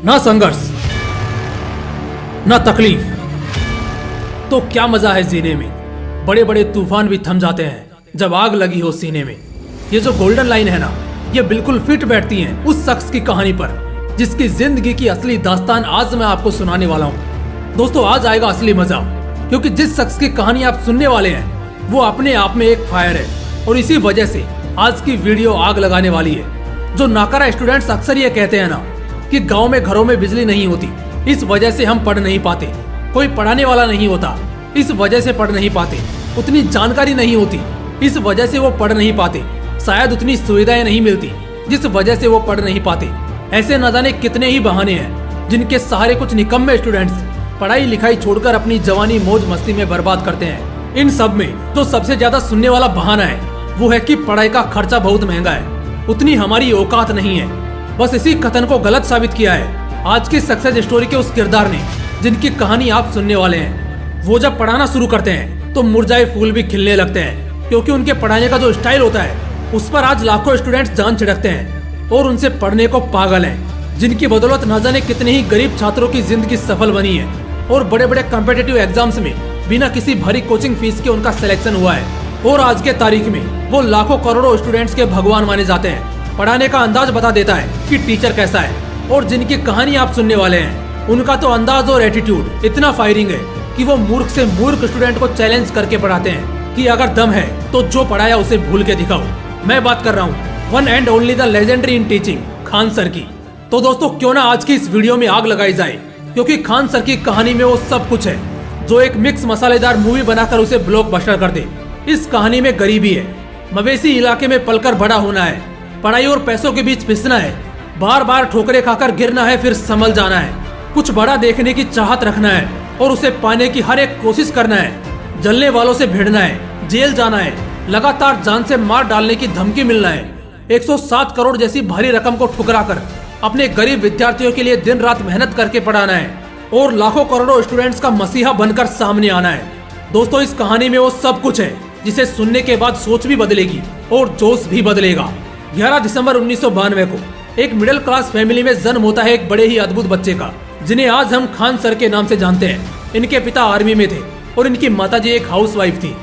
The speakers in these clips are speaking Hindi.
ना संघर्ष ना तकलीफ तो क्या मजा है जीने में। बड़े बड़े तूफान भी थम जाते हैं जब आग लगी हो सीने में। ये जो गोल्डन लाइन है ना, ये बिल्कुल फिट बैठती है उस शख्स की कहानी पर जिसकी जिंदगी की असली दास्तान आज मैं आपको सुनाने वाला हूँ। दोस्तों, आज आएगा असली मजा, क्योंकि जिस शख्स की कहानी आप सुनने वाले हैं वो अपने आप में एक फायर है और इसी वजह से आज की वीडियो आग लगाने वाली है। जो नाकारा स्टूडेंट्स अक्सर ये कहते हैं ना कि गांव में घरों में बिजली नहीं होती, इस वजह से हम पढ़ नहीं पाते, कोई पढ़ाने वाला नहीं होता, इस वजह से पढ़ नहीं पाते, उतनी जानकारी नहीं होती, इस वजह से वो पढ़ नहीं पाते, शायद उतनी सुविधाएं नहीं मिलती जिस वजह से वो पढ़ नहीं पाते। ऐसे न जाने कितने ही बहाने हैं जिनके सहारे कुछ निकम्मे स्टूडेंट्स पढ़ाई लिखाई छोड़कर अपनी जवानी मौज मस्ती में बर्बाद करते हैं। इन सब में जो सबसे ज्यादा सुनने वाला बहाना है वो है कि पढ़ाई का खर्चा बहुत महंगा है, उतनी हमारी औकात नहीं है। बस इसी कथन को गलत साबित किया है आज की सक्सेस स्टोरी के उस किरदार ने जिनकी कहानी आप सुनने वाले हैं। वो जब पढ़ाना शुरू करते हैं तो मुरझाए फूल भी खिलने लगते हैं, क्योंकि उनके पढ़ाने का जो स्टाइल होता है उस पर आज लाखों स्टूडेंट्स जान छिड़कते हैं और उनसे पढ़ने को पागल हैं, जिनकी बदौलत न जाने कितने ही गरीब छात्रों की जिंदगी सफल बनी है और बड़े बड़े कॉम्पिटिटिव एग्जाम्स में बिना किसी भारी कोचिंग फीस के उनका सिलेक्शन हुआ है। और आज के तारीख में वो लाखों करोड़ों स्टूडेंट्स के भगवान माने जाते हैं। पढ़ाने का अंदाज बता देता है कि टीचर कैसा है। और जिनकी कहानी आप सुनने वाले हैं उनका तो अंदाज और एटीट्यूड इतना फायरिंग है कि वो मूर्ख से मूर्ख स्टूडेंट को चैलेंज करके पढ़ाते हैं कि अगर दम है तो जो पढ़ाया उसे भूल के दिखाओ। मैं बात कर रहा हूँ one and only the legendary in teaching, Khan sir की। तो दोस्तों, क्यों ना आज की इस वीडियो में आग लगाई जाए, क्योंकि खान सर की कहानी में वो सब कुछ है जो एक मिक्स मसालेदार मूवी बनाकर उसे ब्लॉकबस्टर कर दे। इस कहानी में गरीबी है, मवेशी इलाके में पलकर बड़ा होना है, पढ़ाई और पैसों के बीच पिसना है, बार बार ठोकरे खाकर गिरना है फिर संभल जाना है, कुछ बड़ा देखने की चाहत रखना है और उसे पाने की हर एक कोशिश करना है, जलने वालों से भिड़ना है, जेल जाना है, लगातार जान से मार डालने की धमकी मिलना है, 107 करोड़ जैसी भारी रकम को ठुकराकर अपने गरीब विद्यार्थियों के लिए दिन रात मेहनत करके पढ़ाना है और लाखों करोड़ों स्टूडेंट्स का मसीहा बनकर सामने आना है। दोस्तों, इस कहानी में वो सब कुछ है जिसे सुनने के बाद सोच भी बदलेगी और जोश भी बदलेगा। 11 दिसंबर 1992 को एक मिडिल क्लास फैमिली में जन्म होता है एक बड़े ही अद्भुत बच्चे का, जिन्हें आज हम खान सर के नाम से जानते हैं। इनके पिता आर्मी में थे और इनकी माताजी एक हाउसवाइफ थी।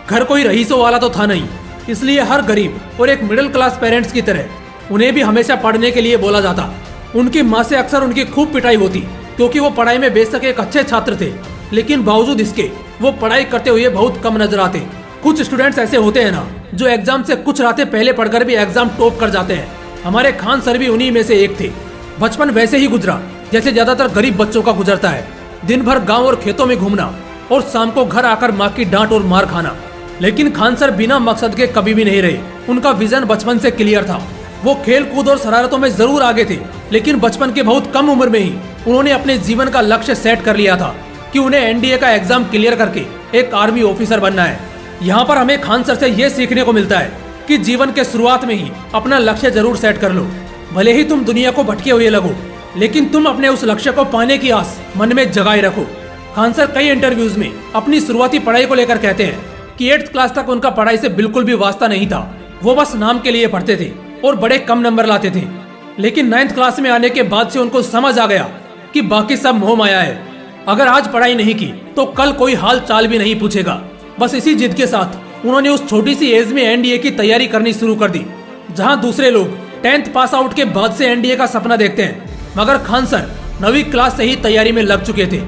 घर कोई रईसों वाला तो था नहीं, इसलिए हर गरीब और एक मिडिल क्लास पेरेंट्स की तरह उन्हें भी हमेशा पढ़ने के लिए बोला जाता। उनकी माँ से अक्सर उनकी खूब पिटाई होती, क्योंकि वो पढ़ाई में बेशक एक अच्छे छात्र थे, लेकिन बावजूद इसके वो पढ़ाई करते हुए बहुत कम नजर आते। कुछ स्टूडेंट्स ऐसे होते हैं ना जो एग्जाम से कुछ रातें पहले पढ़कर भी एग्जाम टॉप कर जाते हैं। हमारे खान सर भी उन्हीं में से एक थे। बचपन वैसे ही गुजरा जैसे ज्यादातर गरीब बच्चों का गुजरता है, दिन भर गाँव और खेतों में घूमना और शाम को घर आकर माँ की डांट और मार खाना। लेकिन खान सर बिना मकसद के कभी भी नहीं रहे। उनका विजन बचपन से क्लियर था। वो खेल कूद और शरारतों में जरूर आगे थे, लेकिन बचपन के बहुत कम उम्र में ही उन्होंने अपने जीवन का लक्ष्य सेट कर लिया था कि उन्हें एनडीए का एग्जाम क्लियर करके एक आर्मी ऑफिसर बनना है। यहाँ पर हमें खान सर से ये सीखने को मिलता है कि जीवन के शुरुआत में ही अपना लक्ष्य जरूर सेट कर लो। भले ही तुम दुनिया को भटके हुए लगो, लेकिन तुम अपने उस लक्ष्य को पाने की आस मन में जगाए रखो। खान सर कई इंटरव्यूज में अपनी शुरुआती पढ़ाई को लेकर कहते हैं कि 8th क्लास तक उनका पढ़ाई से बिल्कुल भी वास्ता नहीं था। वो बस नाम के लिए पढ़ते थे और बड़े कम नंबर लाते थे। लेकिन 9th क्लास में आने के बाद से उनको समझ आ गया कि बाकी सब मोह माया है। अगर आज पढ़ाई नहीं की तो कल कोई हाल चाल भी नहीं पूछेगा। बस इसी जिद के साथ उन्होंने उस छोटी सी एज में एनडीए की तैयारी करनी शुरू कर दी। जहां दूसरे लोग 10th पास आउट के बाद से एनडीए का सपना देखते हैं, मगर खान सर 9वीं क्लास से ही तैयारी में लग चुके थे।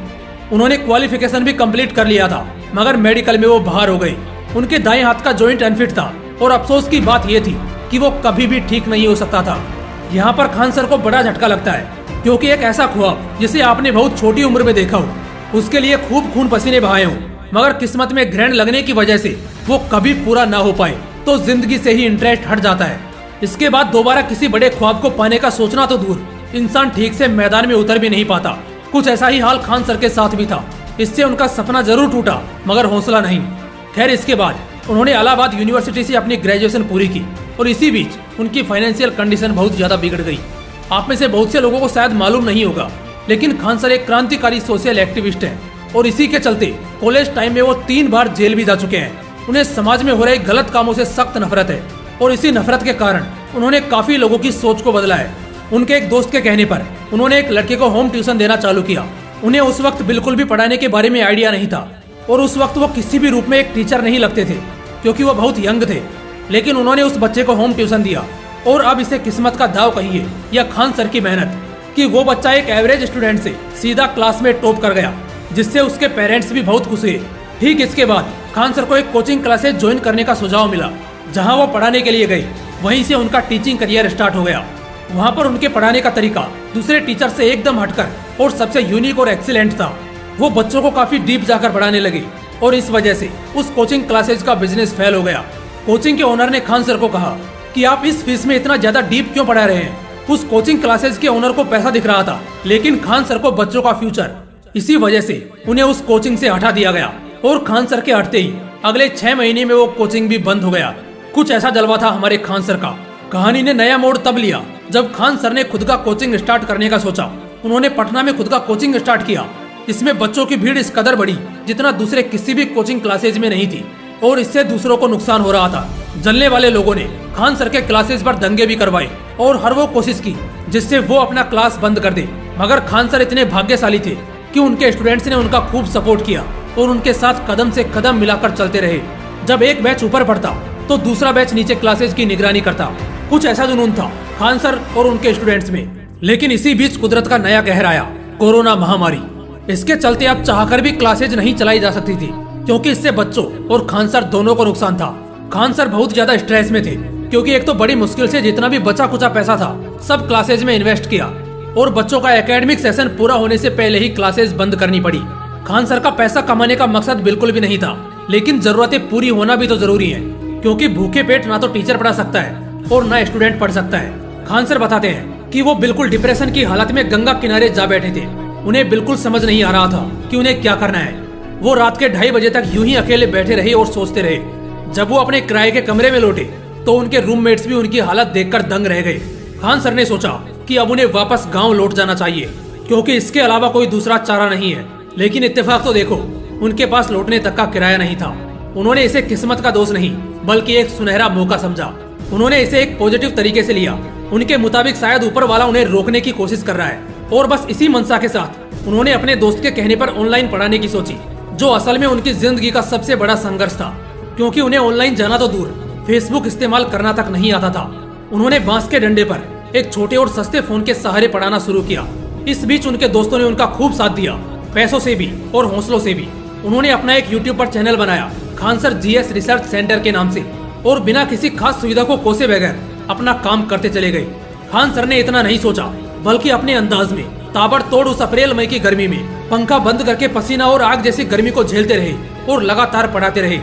उन्होंने क्वालिफिकेशन भी कंप्लीट कर लिया था, मगर मेडिकल में वो बाहर हो गए। उनके दाएं हाथ का जॉइंट अनफिट था और अफसोस की बात यह थी कि वो कभी भी ठीक नहीं हो सकता था। यहाँ पर खान सर को बड़ा झटका लगता है, क्योंकि एक ऐसा ख्वाब जिसे आपने बहुत छोटी उम्र में देखा हो, उसके लिए खूब खून पसीने बहाए हो, मगर किस्मत में ग्रहण लगने की वजह से वो कभी पूरा ना हो पाए, तो जिंदगी से ही इंटरेस्ट हट जाता है। इसके बाद दोबारा किसी बड़े ख्वाब को पाने का सोचना तो दूर, इंसान ठीक से मैदान में उतर भी नहीं पाता। कुछ ऐसा ही हाल खान सर के साथ भी था। इससे उनका सपना जरूर टूटा, मगर हौसला नहीं। खैर, इसके बाद उन्होंने इलाहाबाद यूनिवर्सिटी से अपनी ग्रेजुएशन पूरी की और इसी बीच उनकी फाइनेंशियल कंडीशन बहुत ज्यादा बिगड़ गई। आप में से बहुत से लोगों को शायद मालूम नहीं होगा, लेकिन खान सर एक क्रांतिकारी सोशल एक्टिविस्ट हैं और इसी के चलते कॉलेज टाइम में वो 3 बार जेल भी जा चुके हैं। उन्हें समाज में हो रहे गलत कामों से सख्त नफरत है और इसी नफरत के कारण उन्होंने काफी लोगों की सोच को बदला है। उनके एक दोस्त के कहने पर उन्होंने एक लड़के को होम ट्यूशन देना चालू किया। उन्हें उस वक्त बिल्कुल भी पढ़ाने के बारे में आइडिया नहीं था और उस वक्त वो किसी भी रूप में एक टीचर नहीं लगते थे क्योंकि वो बहुत यंग थे। लेकिन उन्होंने उस बच्चे को होम ट्यूशन दिया और अब इसे किस्मत का दाव कहिए या खान सर की मेहनत कि वो बच्चा एक एवरेज स्टूडेंट से सीधा क्लास में टॉप कर गया, जिससे उसके पेरेंट्स भी बहुत खुश हुए। ठीक इसके बाद खान सर को एक कोचिंग क्लासेस ज्वाइन करने का सुझाव मिला, जहां वो पढ़ाने के लिए गई। वहीं से उनका टीचिंग करियर स्टार्ट हो गया। वहां पर उनके पढ़ाने का तरीका दूसरे टीचर से एकदम हटकर और सबसे यूनिक और एक्सीलेंट था। वो बच्चों को काफी डीप जाकर पढ़ाने लगे और इस वजह से उस कोचिंग क्लासेज का बिजनेस फेल हो गया। कोचिंग के ओनर ने खान सर को कहा कि आप इस फीस में इतना ज्यादा डीप क्यों पढ़ा रहे हैं। उस कोचिंग क्लासेज के ओनर को पैसा दिख रहा था, लेकिन खान सर को बच्चों का फ्यूचर। इसी वजह से उन्हें उस कोचिंग से हटा दिया गया और खान सर के हटते ही अगले 6 महीने में वो कोचिंग भी बंद हो गया। कुछ ऐसा जलवा था हमारे खान सर का। कहानी ने नया मोड़ तब लिया जब खान सर ने खुद का कोचिंग स्टार्ट करने का सोचा। उन्होंने पटना में खुद का कोचिंग स्टार्ट किया। इसमें बच्चों की भीड़ इस कदर बढ़ी जितना दूसरे किसी भी कोचिंग क्लासेज में नहीं थी और इससे दूसरों को नुकसान हो रहा था। जलने वाले लोगों ने खान सर के क्लासेज पर दंगे भी करवाए और हर वो कोशिश की जिससे वो अपना क्लास बंद कर दे। मगर खान सर इतने भाग्यशाली थे कि उनके स्टूडेंट्स ने उनका खूब सपोर्ट किया और उनके साथ कदम से कदम मिलाकर चलते रहे। जब एक बैच ऊपर बढ़ता तो दूसरा बैच नीचे क्लासेज की निगरानी करता। कुछ ऐसा जुनून था खान सर और उनके स्टूडेंट्स में। लेकिन इसी बीच कुदरत का नया कहर आया, कोरोना महामारी। इसके चलते अब चाहकर भी क्लासेज नहीं चलाई जा सकती थी क्योंकि इससे बच्चों और खान सर दोनों को नुकसान था। खान सर बहुत ज्यादा स्ट्रेस में थे क्योंकि एक तो बड़ी मुश्किल से जितना भी बचा कुचा पैसा था सब क्लासेज में इन्वेस्ट किया और बच्चों का एकेडमिक सेशन पूरा होने से पहले ही क्लासेज बंद करनी पड़ी। खान सर का पैसा कमाने का मकसद बिल्कुल भी नहीं था, लेकिन जरूरतें पूरी होना भी तो जरूरी है क्योंकि भूखे पेट ना तो टीचर पढ़ा सकता है और ना स्टूडेंट पढ़ सकता है। खान सर बताते हैं कि वो बिल्कुल डिप्रेशन की हालत में गंगा किनारे जा बैठे थे। उन्हें बिल्कुल समझ नहीं आ रहा था कि उन्हें क्या करना है। वो रात के 2:30 बजे तक यूं ही अकेले बैठे रहे और सोचते रहे। जब वो अपने किराए के कमरे में लौटे तो उनके रूममेट्स भी उनकी हालत देखकर दंग रह गए। खान सर ने सोचा कि अब उन्हें वापस गांव लौट जाना चाहिए क्योंकि इसके अलावा कोई दूसरा चारा नहीं है। लेकिन इत्तेफाक तो देखो, उनके पास लौटने तक का किराया नहीं था। उन्होंने इसे किस्मत का दोष नहीं बल्कि एक सुनहरा मौका समझा। उन्होंने इसे एक पॉजिटिव तरीके से लिया। उनके मुताबिक शायद ऊपर वाला उन्हें रोकने की कोशिश कर रहा है और बस इसी मंशा के साथ उन्होंने अपने दोस्त के कहने पर ऑनलाइन पढ़ाने की सोची, जो असल में उनकी जिंदगी का सबसे बड़ा संघर्ष था क्योंकि उन्हें ऑनलाइन जाना तो दूर फेसबुक इस्तेमाल करना तक नहीं आता था। उन्होंने बांस के डंडे पर एक छोटे और सस्ते फोन के सहारे पढ़ाना शुरू किया। इस बीच उनके दोस्तों ने उनका खूब साथ दिया, पैसों से भी और हौसलों से भी। उन्होंने अपना एक यूट्यूब पर चैनल बनाया Khan sir GS research centre के नाम से और बिना किसी खास सुविधा को कोसे बगैर अपना काम करते चले गए। खान सर ने इतना नहीं सोचा बल्कि अपने अंदाज में ताबड़तोड़ उस अप्रैल मई की गर्मी में पंखा बंद करके पसीना और आग जैसी गर्मी को झेलते रहे और लगातार पढ़ाते रहे।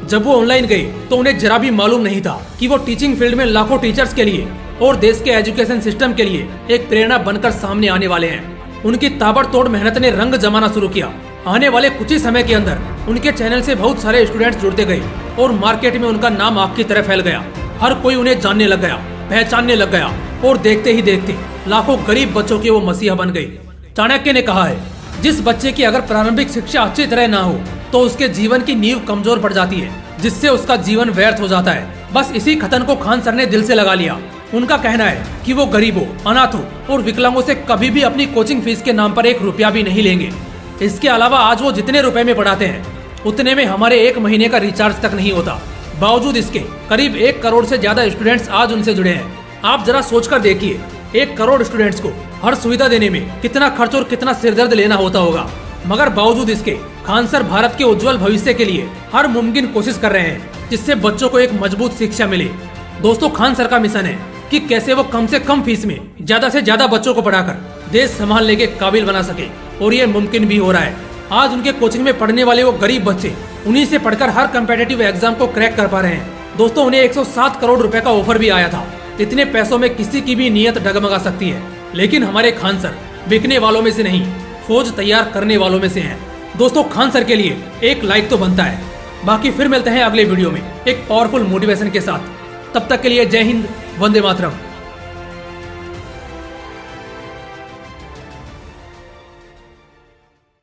जब वो ऑनलाइन गए तो उन्हें जरा भी मालूम नहीं था कि वो टीचिंग फील्ड में लाखों टीचर्स के लिए और देश के एजुकेशन सिस्टम के लिए एक प्रेरणा बनकर सामने आने वाले हैं। उनकी ताबड़तोड़ मेहनत ने रंग जमाना शुरू किया। आने वाले कुछ ही समय के अंदर उनके चैनल से बहुत सारे स्टूडेंट्स जुड़ते गए और मार्केट में उनका नाम आग की तरह फैल गया। हर कोई उन्हें जानने लग गया, पहचानने लग गया और देखते ही देखते लाखों गरीब बच्चों के वो मसीहा बन गए। चाणक्य ने कहा है, जिस बच्चे की अगर प्रारंभिक शिक्षा अच्छी तरह ना हो तो उसके जीवन की नींव कमजोर पड़ जाती है, जिससे उसका जीवन व्यर्थ हो जाता है। बस इसी कथन को खान सर ने दिल से लगा लिया। उनका कहना है कि वो गरीबों, अनाथों और विकलांगों से कभी भी अपनी कोचिंग फीस के नाम पर 1 रुपया भी नहीं लेंगे। इसके अलावा आज वो जितने रुपए में पढ़ाते हैं उतने में हमारे 1 महीने का रिचार्ज तक नहीं होता। बावजूद इसके करीब 1 करोड़ से ज्यादा स्टूडेंट्स आज उनसे जुड़े हैं। आप जरा सोचकर देखिए, 1 करोड़ स्टूडेंट्स को हर सुविधा देने में कितना खर्च और कितना सिरदर्द लेना होता होगा। मगर बावजूद इसके खान सर भारत के उज्जवल भविष्य के लिए हर मुमकिन कोशिश कर रहे हैं जिससे बच्चों को एक मजबूत शिक्षा मिले। दोस्तों, खान सर का मिशन है कि कैसे वो कम से कम फीस में ज्यादा से ज्यादा बच्चों को पढ़ाकर देश संभालने के काबिल बना सके और ये मुमकिन भी हो रहा है। आज उनके कोचिंग में पढ़ने वाले वो गरीब बच्चे उन्हीं से पढ़कर हर कम्पिटिटिव एग्जाम को क्रैक कर पा रहे हैं। दोस्तों, उन्हें 107 करोड़ रुपए का ऑफर भी आया था। इतने पैसों में किसी की भी नीयत डगमगा सकती है, लेकिन हमारे खान सर बिकने वालों में से नहीं, फौज तैयार करने वालों में से हैं। दोस्तों, खान सर के लिए एक लाइक तो बनता है। बाकी फिर मिलते हैं अगले वीडियो में एक पावरफुल मोटिवेशन के साथ। तब तक के लिए जय हिंद, वंदे मातरम।